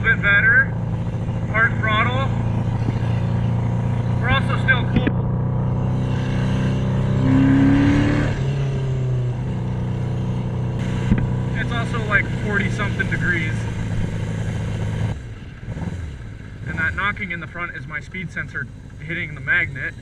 bit better. Hard throttle. We're also still cold. It's also like 40 something degrees. And that knocking in the front is my speed sensor hitting the magnet.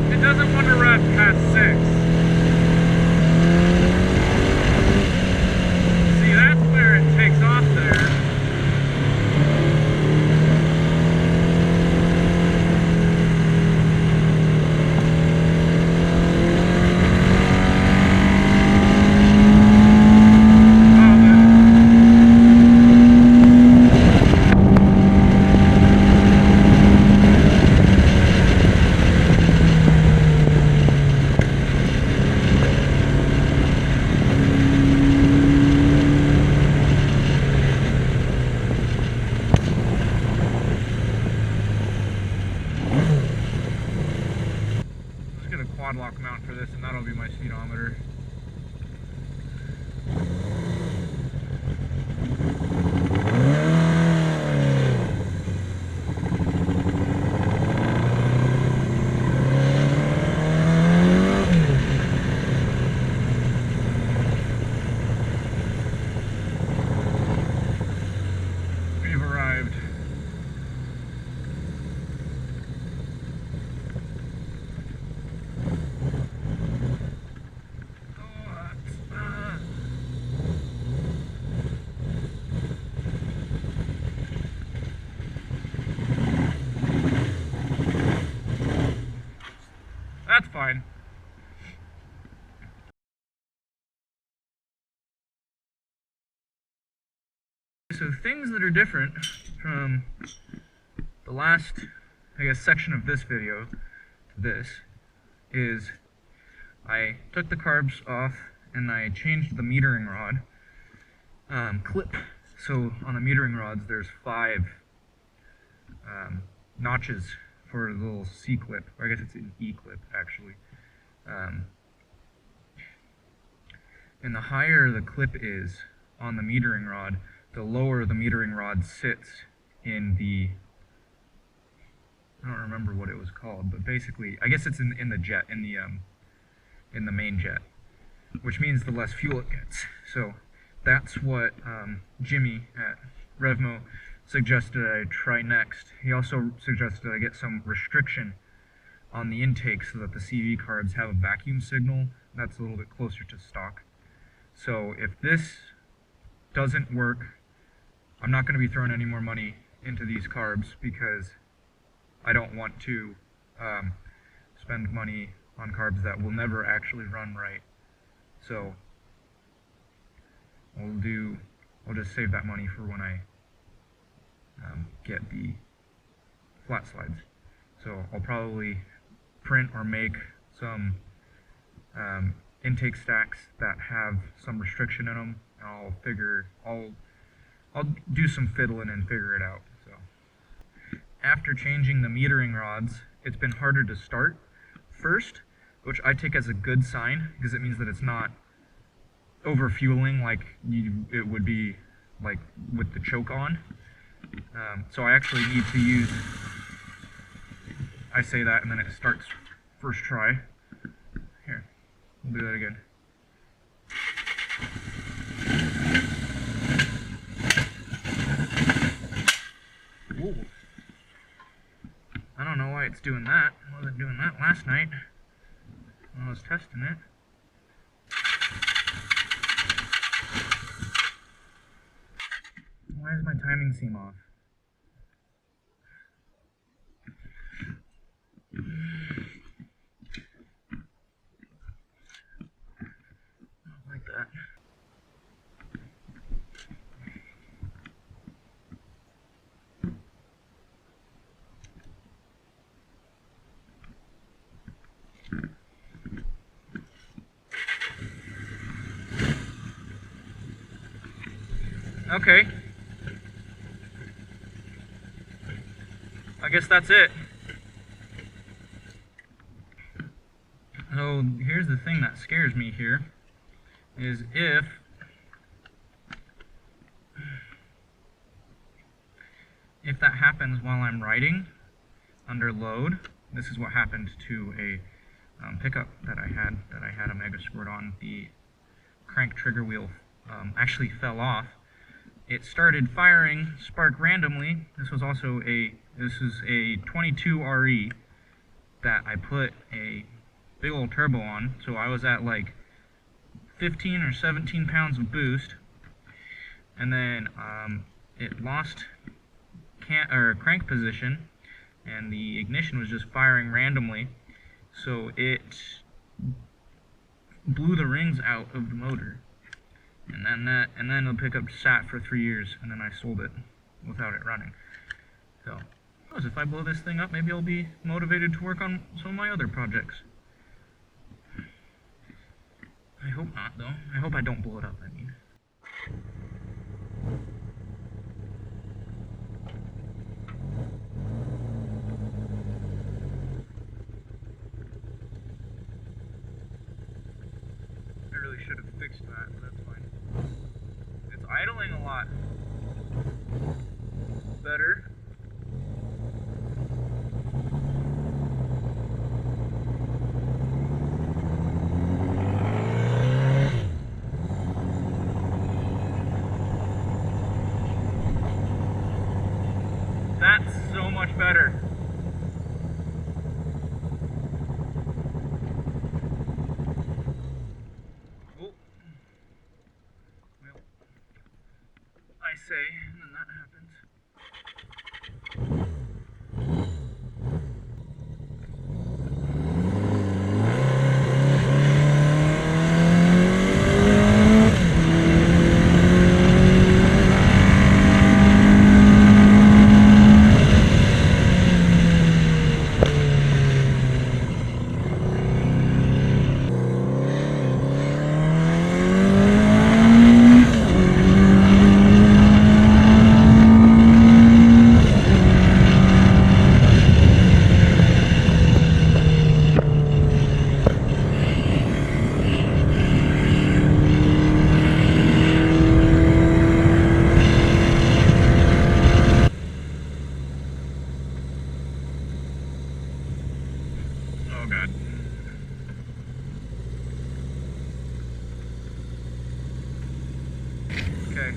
It doesn't want to rev past 6. See, that's where it takes off there. Quad lock mount for this, and that'll be my speedometer. We've arrived. That's fine. So things that are different from the last, I guess, section of this video to this is I took the carbs off and I changed the metering rod clip. So on the metering rods there's 5 notches for the little C clip, or I guess it's an E clip actually. And the higher the clip is on the metering rod, the lower the metering rod sits in the, I don't remember what it was called, but basically, I guess it's in the jet, in the main jet, which means the less fuel it gets. So that's what Jimmy at RevMo suggested I try next. He also suggested I get some restriction on the intake so that the CV carbs have a vacuum signal that's a little bit closer to stock. So if this doesn't work, I'm not going to be throwing any more money into these carbs because I don't want to spend money on carbs that will never actually run right. So I'll just save that money for when I get the flat slides. So I'll probably print or make some intake stacks that have some restriction in them. And I'll do some fiddling and figure it out. So after changing the metering rods, it's been harder to start first, which I take as a good sign because it means that it's not overfueling like it would be like with the choke on. So I actually need to use, I say that and then it starts first try. Here, we'll do that again. Whoa. I don't know why it's doing that. It wasn't doing that last night when I was testing it. inseam off. Like that. Okay. I guess that's it. So here's the thing that scares me here, is if that happens while I'm riding under load. This is what happened to a pickup that I had a mega squirt on. The crank trigger wheel actually fell off. It started firing spark randomly. This is a 22 RE that I put a big old turbo on, so I was at like 15 or 17 pounds of boost, and then it lost crank position, and the ignition was just firing randomly, so it blew the rings out of the motor. And then the pickup sat for 3 years, and then I sold it without it running. So, if I blow this thing up, maybe I'll be motivated to work on some of my other projects. I hope not, though. I hope I don't blow it up, I mean. I really should have fixed that, but that's fine. It's idling a lot better. That's so much better. Oh. Well, I say, and then that happens. Oh god. Okay.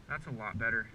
That's a lot better.